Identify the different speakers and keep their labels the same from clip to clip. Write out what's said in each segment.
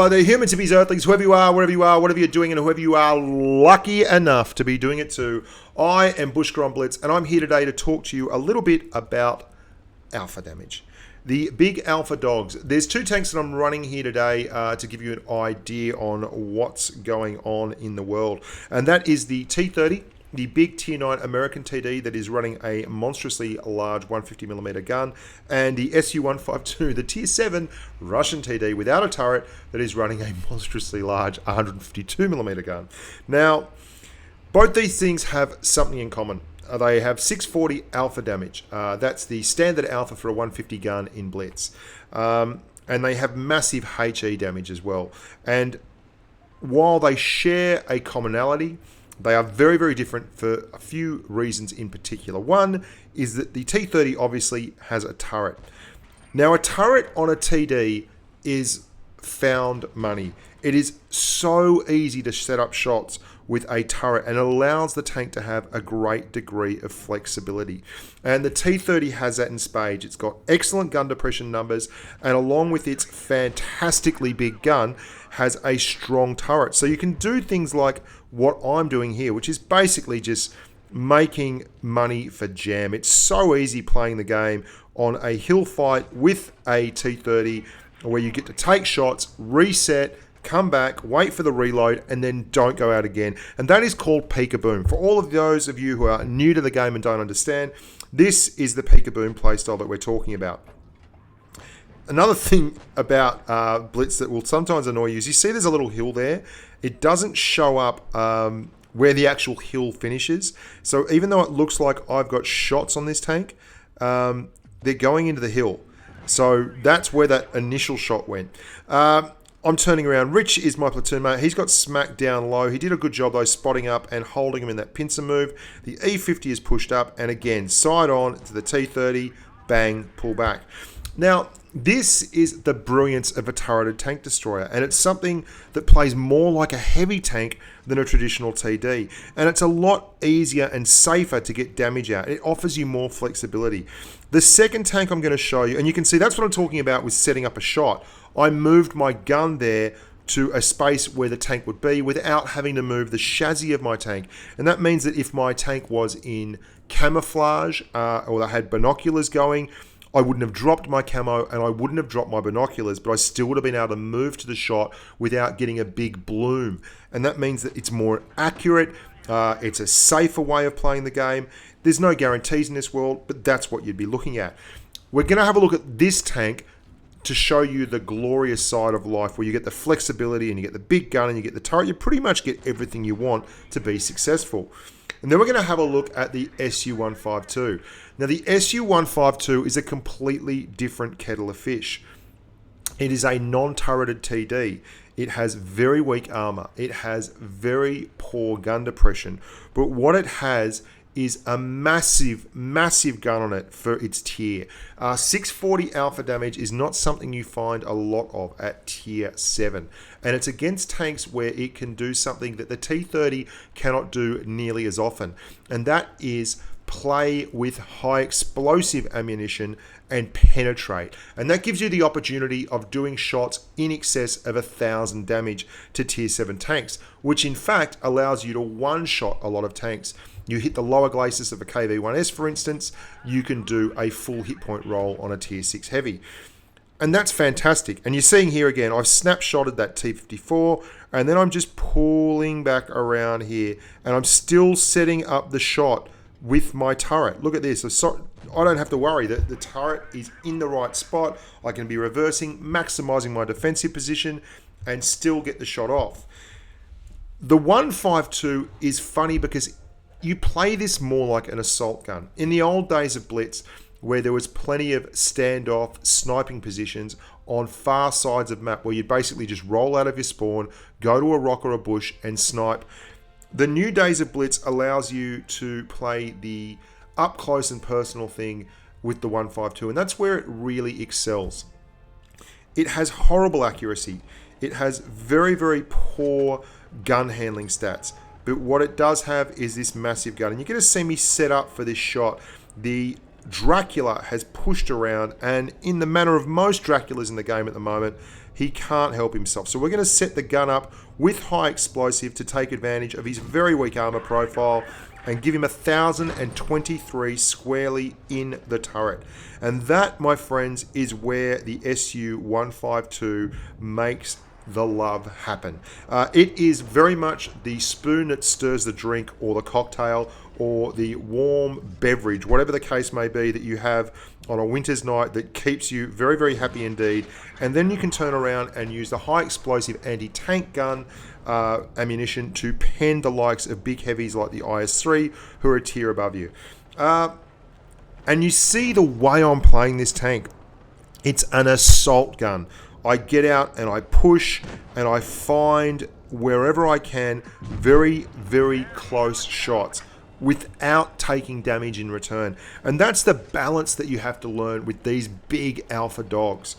Speaker 1: Hello there, human to be earthlings, whoever you are, wherever you are, whatever you're doing, and whoever you are lucky enough to be doing it too. I am Bushka on Blitz, and I'm here today to talk to you a little bit about alpha damage. The big alpha dogs. There's two tanks that I'm running here today to give you an idea on what's going on in the world. And that is the T30, the big Tier 9 American TD that is running a monstrously large 150mm gun, and the Su152, the Tier 7 Russian TD without a turret that is running a monstrously large 152mm gun. Now, both these things have something in common. They have 640 alpha damage. That's the standard alpha for a 150 gun in Blitz. And they have massive HE damage as well. And while they share a commonality, they are very, very different for a few reasons in particular. One is that the T30 obviously has a turret. Now, a turret on a TD is found money. It is so easy to set up shots with a turret, and it allows the tank to have a great degree of flexibility. And the T30 has that in spades. It's got excellent gun depression numbers, and along with its fantastically big gun, has a strong turret. So you can do things like what I'm doing here, which is basically just making money for jam. It's so easy playing the game on a hill fight with a T30, where you get to take shots, reset, come back, wait for the reload, and then don't go out again. And that is called peek-a-boom. For all of those of you who are new to the game and don't understand, this is the peek-a-boom playstyle that we're talking about. Another thing about Blitz that will sometimes annoy you is you see there's a little hill there. It doesn't show up where the actual hill finishes. So even though it looks like I've got shots on this tank, they're going into the hill. So that's where that initial shot went. I'm turning around. Rich is my platoon mate. He's got smacked down low. He did a good job though, spotting up and holding him in that pincer move. The E50 is pushed up, and again, side on to the T30, bang, pull back. Now, this is the brilliance of a turreted tank destroyer, and it's something that plays more like a heavy tank than a traditional TD. And it's a lot easier and safer to get damage out. It offers you more flexibility. The second tank I'm going to show you, and you can see that's what I'm talking about with setting up a shot. I moved my gun there to a space where the tank would be without having to move the chassis of my tank. And that means that if my tank was in camouflage or I had binoculars going, I wouldn't have dropped my camo and I wouldn't have dropped my binoculars, but I still would have been able to move to the shot without getting a big bloom. And that means that it's more accurate, it's a safer way of playing the game. There's no guarantees in this world, but that's what you'd be looking at. We're going to have a look at this tank to show you the glorious side of life, where you get the flexibility and you get the big gun and you get the turret. You pretty much get everything you want to be successful. And then we're going to have a look at the Su152. Now, the Su152 is a completely different kettle of fish. It is a non-turreted TD. It has very weak armor. It has very poor gun depression. But what it has is a massive, massive gun on it for its tier. 640 alpha damage is not something you find a lot of at tier 7. And it's against tanks where it can do something that the T30 cannot do nearly as often. And that is play with high explosive ammunition and penetrate. And that gives you the opportunity of doing shots in excess of 1,000 damage to tier 7 tanks, which in fact allows you to one-shot a lot of tanks. You hit the lower glacis of a KV-1S, for instance, you can do a full hit point roll on a tier 6 heavy. And that's fantastic. And you're seeing here again, I've snapshotted that T54, and then I'm just pulling back around here, and I'm still setting up the shot with my turret. Look at this. So I don't have to worry that the turret is in the right spot. I can be reversing, maximizing my defensive position, and still get the shot off. The 152 is funny because you play this more like an assault gun. In the old days of Blitz, where there was plenty of standoff sniping positions on far sides of map, where you'd basically just roll out of your spawn, go to a rock or a bush and snipe. The new days of Blitz allows you to play the up close and personal thing with the 152, and that's where it really excels. It has horrible accuracy. It has very, very poor gun handling stats. But what it does have is this massive gun. And you're going to see me set up for this shot. The Dracula has pushed around, and in the manner of most Draculas in the game at the moment, he can't help himself. So we're going to set the gun up with high explosive to take advantage of his very weak armor profile and give him 1,023 squarely in the turret. And that, my friends, is where the Su152 makes the love happen. It is very much the spoon that stirs the drink, or the cocktail, or the warm beverage, whatever the case may be, that you have on a winter's night that keeps you very, very happy indeed. And then you can turn around and use the high explosive anti-tank gun ammunition to pen the likes of big heavies like the IS-3, who are a tier above you. And you see the way I'm playing this tank. It's an assault gun. I get out and I push and I find, wherever I can, very, very close shots without taking damage in return. And that's the balance that you have to learn with these big alpha dogs.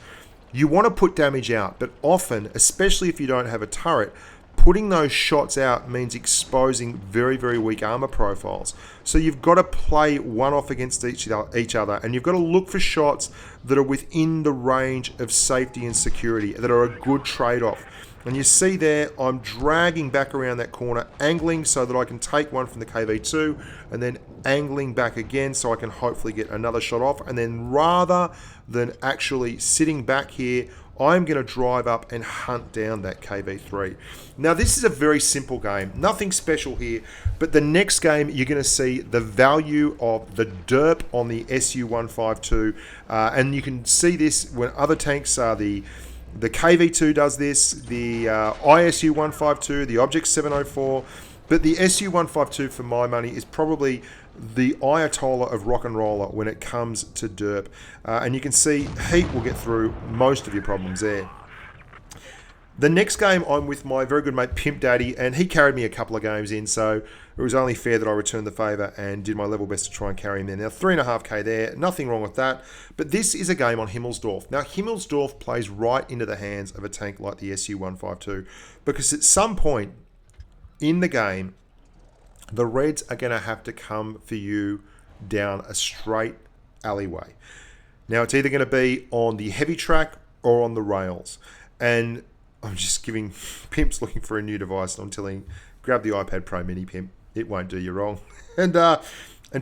Speaker 1: You want to put damage out, but often, especially if you don't have a turret, putting those shots out means exposing very, very weak armor profiles. So you've got to play one off against each other, and you've got to look for shots that are within the range of safety and security, that are a good trade-off. And you see there, I'm dragging back around that corner, angling so that I can take one from the KV2, and then angling back again so I can hopefully get another shot off. And then rather than actually sitting back here, I'm going to drive up and hunt down that KV3. Now, this is a very simple game. Nothing special here. But the next game, you're going to see the value of the derp on the Su152. And you can see this when other tanks are the KV2 does this, the ISU152, the Object 704. But the Su152, for my money, is probably the Ayatollah of rock and roller when it comes to derp. And you can see heat will get through most of your problems there. The next game, I'm with my very good mate Pimp Daddy, and he carried me a couple of games in, so it was only fair that I returned the favour and did my level best to try and carry him there. Now, 3.5k there, nothing wrong with that. But this is a game on Himmelsdorf. Now, Himmelsdorf plays right into the hands of a tank like the Su152, because at some point in the game, the Reds are going to have to come for you down a straight alleyway. Now, it's either going to be on the heavy track or on the rails. And I'm just giving Pimp's looking for a new device, and I'm telling him, grab the iPad Pro Mini, Pimp. It won't do you wrong. And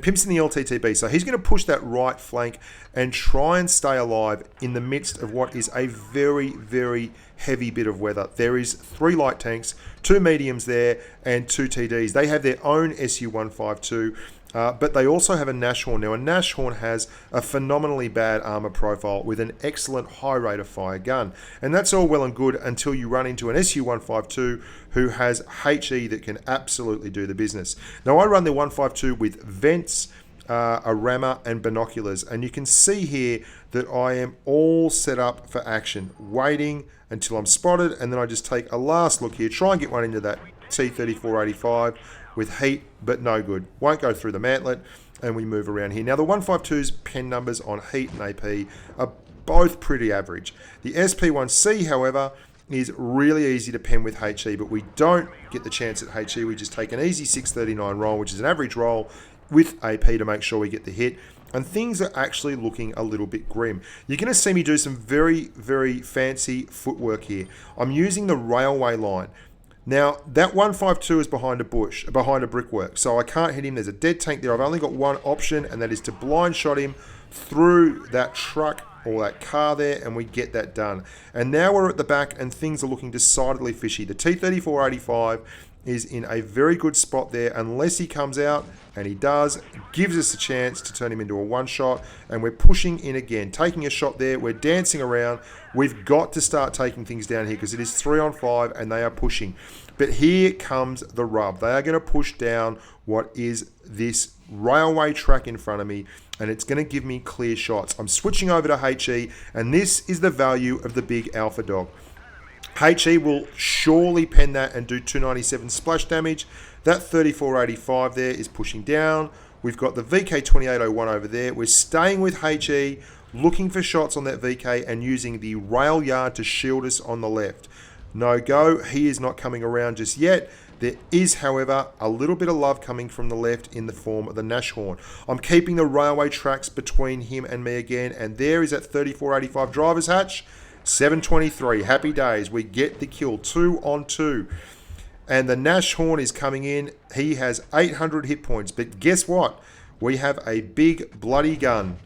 Speaker 1: Pimp's in the LTTB, so he's going to push that right flank and try and stay alive in the midst of what is a very, very heavy bit of weather. There is 3 light tanks, 2 mediums there, and 2 TDs. They have their own Su152, but they also have a Nashorn. Now, a Nashorn has a phenomenally bad armor profile with an excellent high rate of fire gun. And that's all well and good until you run into an Su152 who has HE that can absolutely do the business. Now, I run the 152 with vents, a rammer, and binoculars. And you can see here that I am all set up for action, waiting until I'm spotted, and then I just take a last look here, try and get one into that T30 485 with heat, but no good. Won't go through the mantlet, and we move around here. Now, the 152's pen numbers on heat and AP are both pretty average. The SP1C, however, is really easy to pen with HE, but we don't get the chance at HE. We just take an easy 639 roll, which is an average roll, with AP to make sure we get the hit. And things are actually looking a little bit grim. You're going to see me do some very, very fancy footwork here. I'm using the railway line. Now, that 152 is behind a brickwork, so I can't hit him. There's a dead tank there. I've only got one option, and that is to blind shot him through that truck or that car there, and we get that done. And now we're at the back, and things are looking decidedly fishy. The T30 485 is in a very good spot there, unless he comes out, and he does, gives us a chance to turn him into a one-shot, and we're pushing in again, taking a shot there, we're dancing around. We've got to start taking things down here, because it is 3-on-5, and they are pushing. But here comes the rub. They are going to push down what is this railway track in front of me, and it's going to give me clear shots. I'm switching over to HE, and this is the value of the big alpha dog. HE will surely pen that and do 297 splash damage. That 3485 there is pushing down. We've got the VK2801 over there. We're staying with HE, looking for shots on that VK and using the rail yard to shield us on the left. No go. He is not coming around just yet. There is, however, a little bit of love coming from the left in the form of the Nashorn. I'm keeping the railway tracks between him and me again, and there is that 3485 driver's hatch. 723, happy days. We get the kill, 2 on 2. And the Nash Horn is coming in. He has 800 hit points. But guess what? We have a big bloody gun.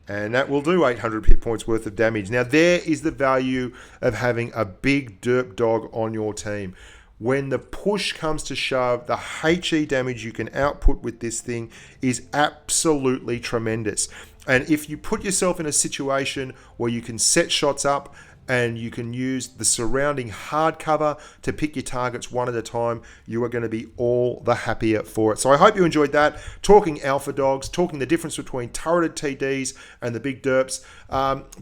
Speaker 1: And that will do 800 hit points worth of damage. Now, there is the value of having a big derp dog on your team. When the push comes to shove, the HE damage you can output with this thing is absolutely tremendous. And if you put yourself in a situation where you can set shots up and you can use the surrounding hard cover to pick your targets one at a time, you are going to be all the happier for it. So I hope you enjoyed that. Talking alpha dogs, talking the difference between turreted TDs and the big derps.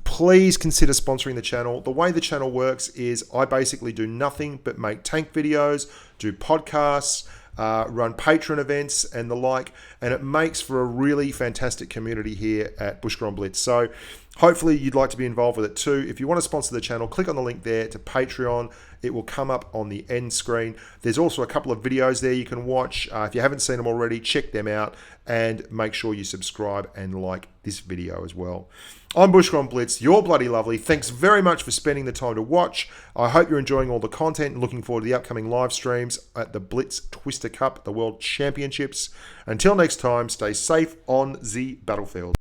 Speaker 1: Please consider sponsoring the channel. The way the channel works is I basically do nothing but make tank videos, do podcasts, run Patreon events and the like, and it makes for a really fantastic community here at Bushka on Blitz. So hopefully you'd like to be involved with it too. If you want to sponsor the channel, click on the link there to Patreon. It will come up on the end screen. There's also a couple of videos there you can watch. If you haven't seen them already, check them out and make sure you subscribe and like this video as well. I'm Bushka on Blitz. You're bloody lovely. Thanks very much for spending the time to watch. I hope you're enjoying all the content and looking forward to the upcoming live streams at the Blitz Twister Cup, the World Championships. Until next time, stay safe on the battlefield.